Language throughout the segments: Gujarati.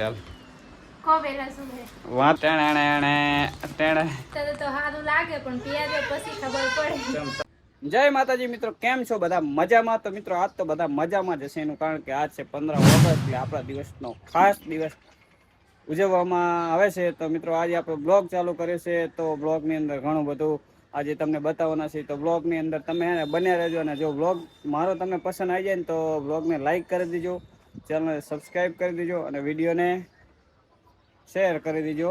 ચાલ કો વેલા શું હે વા ટેણે ટેણે તને તો સારું લાગે પણ પિયા દે પછી ખબર પડે. જય માતાજી મિત્રો, કેમ છો બધા? મજામાં? તો મિત્રો આજ તો બધા મજામાં જ હશે, એનું કારણ કે આજ છે 15 ઓગસ્ટ, એટલે આપણા દિવસનો ખાસ દિવસ ઉજવવામાં આવે છે. તો મિત્રો આજે આપણો બ્લોગ ચાલુ કર્યો છે, તો બ્લોગની અંદર ઘણું બધું આજે તમને બતાવવાના છે. તો બ્લોગની અંદર તમે બન્યા રહેજો, અને જો બ્લોગ મારો તમને પસંદ આવી જાય ને તો બ્લોગને લાઈક કરી દેજો, ચેનલને સબસ્ક્રાઈબ કરી દેજો અને વિડીયોને શેર કરી દેજો.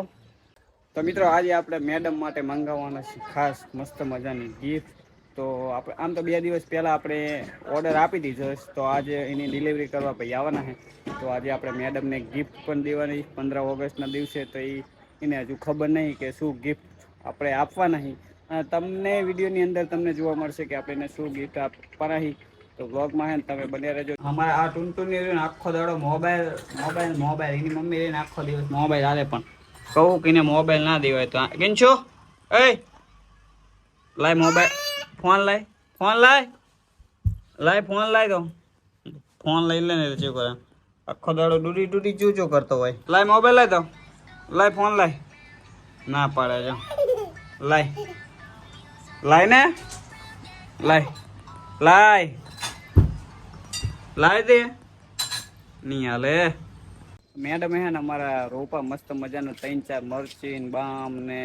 તો મિત્રો આજે આપણે મેડમ માટે મંગાવવાના છે ખાસ મસ્ત મજાની ગિફ્ટ. તો આપણે આમ તો 2 દિવસ પહેલાં આપણે ઓર્ડર આપી દીધો, તો આજે એની ડિલિવરી કરવા ભાઈ આવવાના છે. તો આજે આપણે મેડમને ગિફ્ટ પણ દેવાની 15 ઓગસ્ટના દિવસે. તો એને હજુ ખબર નહીં કે શું ગિફ્ટ આપણે આપવાના છે. તમને વિડીયોની અંદર તમને જોવા મળશે કે આપણે એને શું ગિફ્ટ આપવાના છે. તો બ્લોગમાં હે ને તમે બન્યા રહેજો. અમારે આ ટૂનટૂની આખો દાડો મોબાઈલ એની મમ્મી એને આખો દિવસ મોબાઈલ હાલે, પણ કહું કે એને મોબાઈલ ના દેવાય. તો કેમ છો? એ લાય મોબાઈલ, ફોન લાય, ફોન લાય તો ફોન લઈ લે ને શું કરે? આખો દાડો ડૂડી ચૂચો કરતો હોય. લાય મોબાઈલ લાય તો, લાય ફોન લાય. ના પાડે છે. લાય ને, લાય દે નહીં હાલે. મેડમ હે ને અમારા રોપા મસ્ત મજાનું 3-4 મરચી બામ ને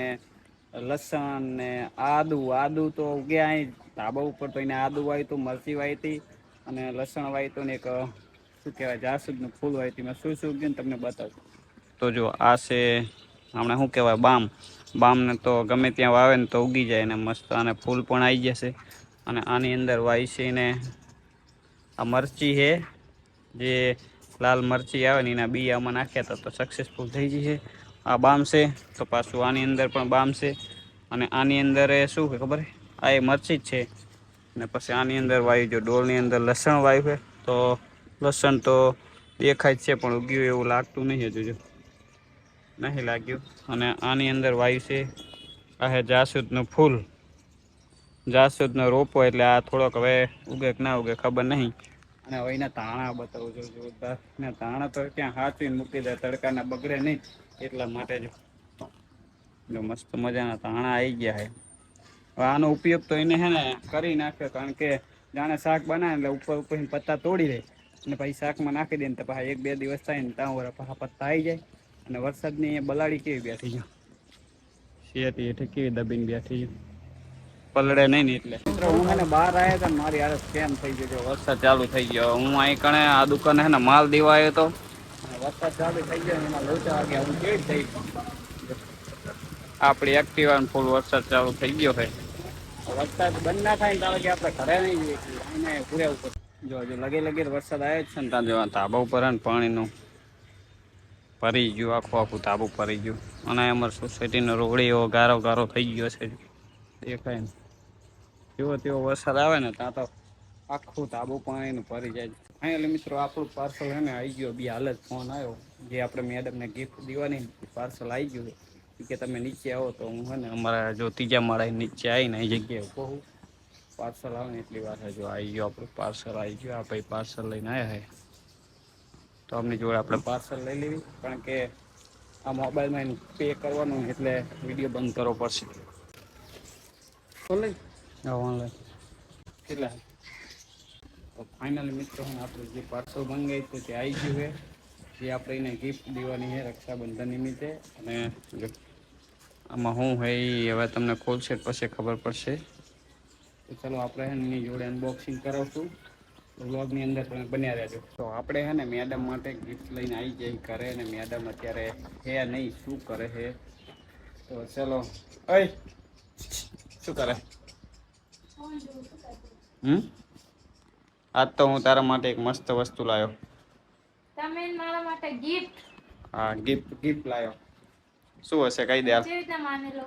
લસણ ને આદુ તો ઉગ્યા અહીં ધાબા ઉપર. તો એને આદુ વાવી હતું, મરચી વાવી હતી અને લસણ વાવી હતું, ને એક શું કહેવાય જાસૂદનું ફૂલ વાવી હતી. મેં શું ઉગ્યું ને તમને બતાવું. તો જો આ છે હમણાં શું કહેવાય બામને તો ગમે ત્યાં વાવે ને તો ઉગી જાય ને મસ્ત, અને ફૂલ પણ આવી જશે. અને આની અંદર વાવી છે ને આ મરચી છે, જે લાલ મરચી આવે ને એના બી આમાં નાખ્યા હતા તો સક્સેસફુલ થઈ જશે. આ બામ છે, તો પાછું આની અંદર પણ બામ છે. અને આની અંદર શું છે ખબર? આ એ મરચી જ છે. ને પછી આની અંદર વાયુ જો ડોલની અંદર લસણ વાયુ છે. તો લસણ તો દેખાય જ છે પણ ઉગ્યું એવું લાગતું નહીં, હજુ જો નહીં લાગ્યું. અને આની અંદર વાયુ છે આ છે જાસૂદનું ફૂલ, જાસૂદનો રોપો. એટલે આ થોડોક હવે ઉગે કે ના ઉગે ખબર નહીં. અને હવે એના ધાણા બતાવું છું જોરદાર. ને ધાણા તો ક્યાં હાચવીને મૂકી દે, તડકાના બગડે નહીં એટલા માટે જો મસ્ત મજાના ધાણા આવી ગયા છે. હવે આનો ઉપયોગ તો એને હે ને કરી નાખ્યો, કારણ કે જાણે શાક બનાવે એટલે ઉપર પત્તા તોડી દે અને પછી શાકમાં નાખી દે ને તો પાછા 1-2 દિવસ થાય ને ત્યાં પાછા પત્તા આવી જાય. અને વરસાદની બલાડી કેવી બેઠી છે, શેતી એટલે કેવી દબીને બેઠી છે, પલળે નહીં ને એટલે. મિત્રો હું એને બહાર આવ્યા હતા ને મારી હાલત કેમ થઈ ગયો, વરસાદ ચાલુ થઈ ગયો. હું અહીં કણે આ દુકાને હે ને માલ દેવા આવ્યો હતો, વરસાદ ચાલુ થઈ ગયો ને એમાં લોચા વાગ્યા. હું કેવી થઈ આપણી એક્ટિવા ફૂલ વરસાદ ચાલુ થઈ ગયો છે. વરસાદ બંધ ના થાય ને તારે કે આપણે ઘરે નહીં જઈએ, એને પૂરે ઉપર જો લગે વરસાદ આવ્યો જ છે ને. ત્યાં જો ધાબા ઉપર ને પાણીનું ભરી ગયું, આખું ધાબું ભરી ગયું. અને અમારી સોસાયટીનો રોડ એવો ગારો થઈ ગયો છે, દેખાય ને. જેવો તેવો વરસાદ આવે ને ત્યાં તો આખું ધાબું પાણીનું ભરી જાય. એટલે મિત્રો આપણું પાર્સલ હે ને આવી ગયો. બી હાલ જ ફોન આવ્યો, જે આપણે મેડમને ગિફ્ટ દેવાની પાર્સલ આવી ગયું કે તમે નીચે આવો. તો હું હે ને અમારા જો 3જા માળે નીચે આવીને એ જગ્યાએ કહું પાર્સલ આવે ને એટલી વાર જો આવી ગયો આપણું પાર્સલ આવી ગયું. આ ભાઈ પાર્સલ લઈને આવ્યા છે, તો અમની જોડે આપણે પાર્સલ લઈ લેવી, કારણ કે આ મોબાઈલમાં એને પે કરવાનું એટલે વિડીયો બંધ કરવો પડશે. ઓનલાઈન કેટલા? તો ફાઇનલી મિત્રો આપણે જે પાર્સલ મંગાવ્યું હતું તે આવી ગયું છે, જે આપણે એને ગિફ્ટ દેવાની છે રક્ષાબંધન નિમિત્તે. અને આમાં શું હોય એ હવે તમને ખોલશે પછી ખબર પડશે. તો ચાલો આપણે એની જોડે અનબોક્સિંગ કરાવશું, વ્લોગની અંદર તમે બન્યા રહેજો. તો આપણે હે ને મેડમ માટે ગિફ્ટ લઈને આવી જઈ ઘરે, અને મેડમ અત્યારે હે નહીં, શું કરે છે. તો ચલો. શું કરે? આજ તો હું તારા માટે એક મસ્ત વસ્તુ લાવ્યો. તમે મારા માટે ગિફ્ટ? હા, ગિફ્ટ લાવ્યો. શું હશે કઈ દે? કેવી રીતે માની લો?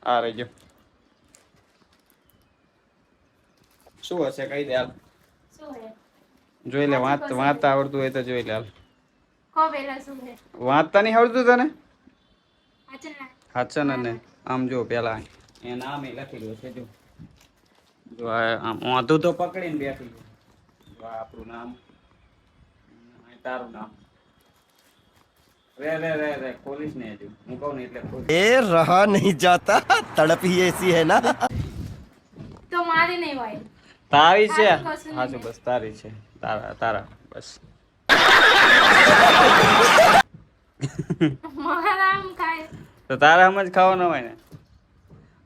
આ રહેજો. શું હશે કઈ દે? શું હે? જોઈ લે, વાંચતા આવડતું હોય તો જોઈ લે. કો વેલા શું હે? વાંચતા નહીં આવડતું તને? હાચન ને આમ જો પેલા એ નામ એ લખેલું છે. જો આમ વાંધું તો પકડીને બેઠી છે. જો આપણું નામ, તારું નામ. રે ખોલીશ ને હજુ હું કહું ને એટલે ખોલીશ. ये रहा नहीं जाता तड़प ही ऐसी है ना. તો મારી નહીં હોય. તારી છે હાચું કશું નહીં. હાચું બસ તારી છે તારા બસ મારા આમ ખાય. તો તારા આમ જ ખાવાનો હોય ને.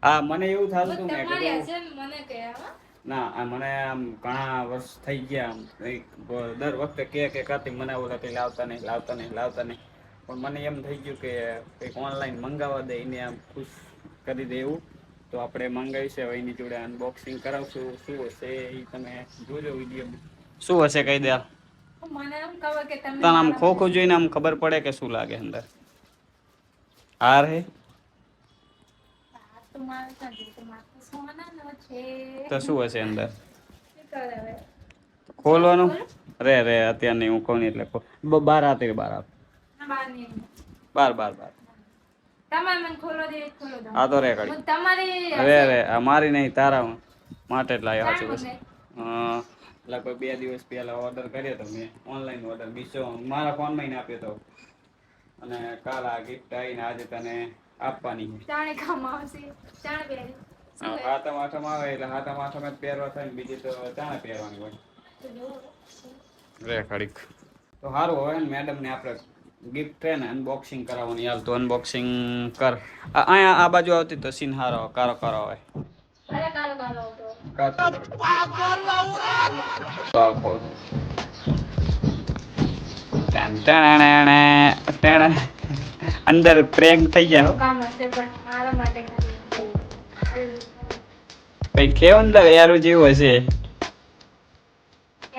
હા મને એવું થતું હતું મેં તમારી કીધું હશે ને મને કહે હો. ના આ મને આમ ઘણા વર્ષ થઈ ગયા આમ દર વખતે કે કાતી મને ઓલા કઈ લાવતા નહીં પણ મને એમ થઈ ગયું કે કંઈક ઓનલાઈન મંગાવવા દે એને આમ ખુશ કરી દે એવું તો આપણે મંગાવી છે હવે એની જોડે અનબોક્સિંગ કરાવશું શું હશે એ તમે જોજો વિડીયો શું હશે કહી દે મને એમ ખબર કે તમે તને આમ ખોખું જોઈને આમ ખબર પડે કે શું લાગે અંદર હાર હે તો મારે નથી તો મારે સોનાનો છે. તો શું હશે અંદર શું કરે હવે? ખોલવાનું રે અત્યારે નહીં હું કહું નહીં એટલે બાર આતે બાર આપ ના, બહાર નહીં. બાર તમારે મને ખોલો દે ખોલો દો. આ તો રે કાઢી હું તમારી રે આ મારી નહીં તારા માટે જ લાવ્યો સાચું બસ મંગાઈ. લગભગ 2 દિવસ પહેલા ઓર્ડર કર્યો તો મેં ઓનલાઈન ઓર્ડર બીજો મારા ફોનમાં ને આપ્યો તો અને કાલ આ ગિફ્ટ આવીને આજે તને આપવાની છે. ચાણે કામ આવશે. ચાણે પહેરી. શું કહે? હાથમ આઠમ આવે એટલે હાથમ આઠમ જ પહેરવા થાય ને બીજી તો ચાણે પહેરવાની હોય તો જુઓ. રે ખડીક તો સારું હવે ને મેડમ ને આપણે ગિફ્ટ છે ને અનબોક્સિંગ કરાવવાની હાલ તો અનબોક્સિંગ કર અહીંયા આ બાજુ આવતી તો સીન હારો કારો હોય અરે કાલો કાલો હતો. અંદર પ્રેન્ક થઈ ગયા કામ હશે પણ મારા માટે ખાલી. કઈ કેવું અંદર યાર જેવું હશે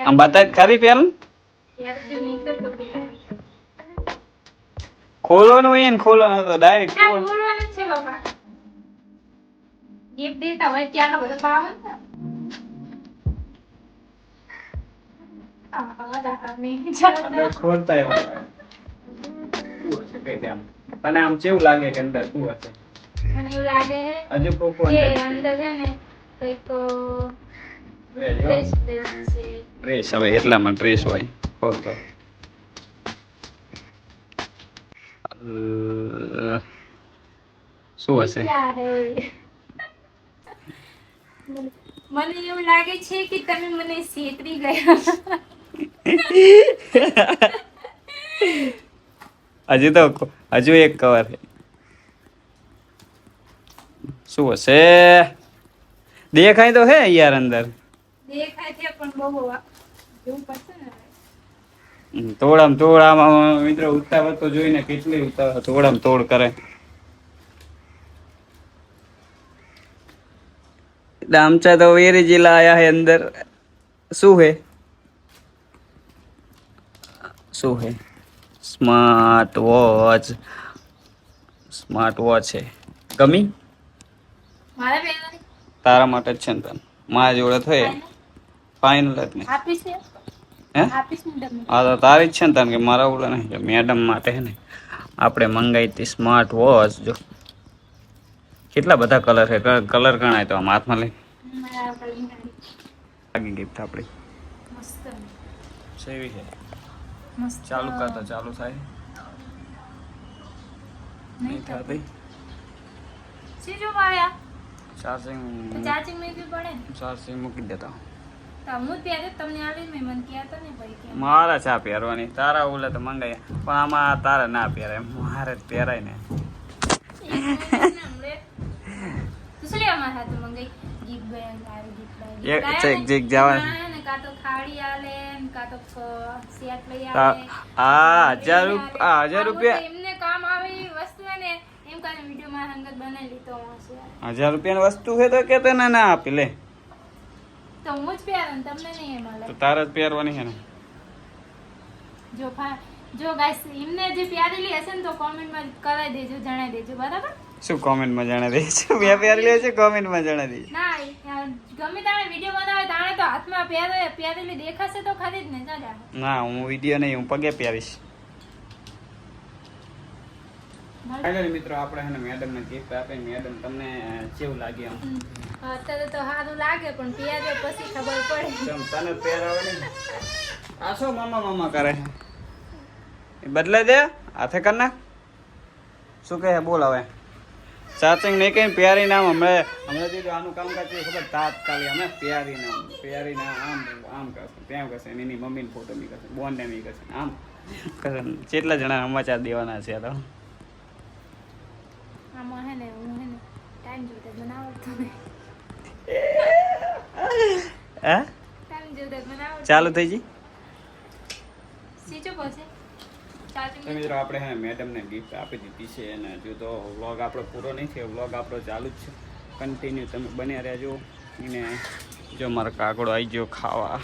આમ બતા ખરી પેલું યાર જો નીકળ તો બીજા. ખોલવાનું હોય ને ખોલવાનું તો ડાયરેક્ટ ના, બોલવાનું જ છે બાપા. gift દેતા હોય ત્યાંનો બધો ભાવ હતો. અંદર ખોલતા એવું શું હશે કઈ દે આમ તને આમ કેવું લાગે કે અંદર શું હશે મને એવું લાગે હજુ કોકો કે અંદર અંદર છે ને કંઈક ડ્રેસ છે. ડ્રેસ હવે એટલામાં ડ્રેસ હોય ખોલતો શું હશે ક્યાં હે? મને એવું લાગે છે કે તમે મને છેતરી ગયા. હજુ એક કવર છે શું હશે દેખાય તો હે યાર અંદર દેખાય છે પણ બહુ જોવું પડશે ને હવે. તોડામાં મિત્રો ઉતાવળ તો જોઈને કેટલી ઉતાવળ તોડામાં તોડ કરે એટલે આમચા તો વેરી જિલ્લા આયા હે અંદર શું હે સ્માર્ટ વોચ છે ગમી મારા બેન તારા માટે જ છે ને તને મારા જોડે થઈ ફાઇનલ જ ને આપીશ ને હે આપીશ ને તમે. હા તો તારી જ છે ને તને કે મારા ઓલા નહીં મેડમ માટે હે ને આપણે મંગાવી હતી સ્માર્ટ વોચ જો કેટલા બધા કલર છે કલર ગણાય તો આમ હાથમાં લઈ મારા ભાઈ આગી ગિફ્ટ આપણી મસ્ત સેવી છે મસ્ત ચાલુ કરતા ચાલુ થાય નહીં થતી શું જો માર્યા ચાર્જિંગ ચાર્જિંગ મેં પડે ને ચાર્જિંગ મૂકી દેતા તો હું જ પહેરે તમને આવી મેં મને કહ્યા તો ને ભાઈ કે મારા ચા પહેરવાની તારા ઓલા તો મંગાય પણ આમાં તારે ના પહેરાય મારે જ પહેરાય ને શું લેવા મારા હાથ મંગાઈ ગીત બેન આવી ગીત એક ચેક જવા ને કાં તો ખાડી આલે ને કાં તો સેટ લઈ આ આવે આ 1000 રૂપિયા એમને કામ આવે એવી વસ્તુ હે ને એમ કાને વિડિયો માં હંગત બનાવી લીધો હશે 1000 રૂપિયાની વસ્તુ છે તો કે તને ના આપી લે તો હું જ પહેરું ને તમને નહીં એમ તો તારે જ પહેરવાની છે ને જો ગાઈસ એમને જે પ્યારેલી હશે ને તો કોમેન્ટમાં કરાવી દેજો જણાવી દેજો બરાબર શું કોમેન્ટમાં જણાવી દે છે મેં પહેરી લે છે કોમેન્ટમાં જણાવી દે ના ગમે તાણે વિડિયો બનાવે તાણે તો હાથમાં પ્યારેલી દેખાશે તો ખરી જ ને ચાલ્યા ના હું વિડિયો નહીં હું પગે પહેરીશ ફાઇનલી મિત્રો આપણે હે ને મેડમને ગિફ્ટ આપી મેડમ તમને કેવું લાગ્યું અત્યારે તો સારું લાગે પણ પહેરે પછી ખબર પડે ચમ તને પહેરાવે ને આ શું મામા કરે એ બદલાઈ દે હાથે કર નાખ શું કહે બોલ હવે ચાચિંગ નહીં કઈ પ્યારી નામ હમણાં દીધું આનું કામ કરશે ખબર તાત્કાલિક અમે પ્યારી નામ આમ કરશે તેમ કરશે એની મમ્મીને ફોટો બી કરશે બોન ને બી કરશે આમ કરશે કેટલા જણા સમાચાર દેવાના છે તો આમાં હે ને હું હે ને ટાઈમ જોતા બનાવતો નહીં હે ટાઈમ જોતા બનાવતો ચાલુ થઈ જી સીચો પછી ચાર્જિંગ તો મિત્રો આપણે હે મેડમને ગિફ્ટ આપી દીધી છે અને હજુ તો વ્લોગ આપણો પૂરો નહીં થયો વ્લોગ આપણો ચાલુ જ છે કન્ટિન્યુ તમે બન્યા રહેજો અને જો મારો કાગડો આવી ગયો ખાવા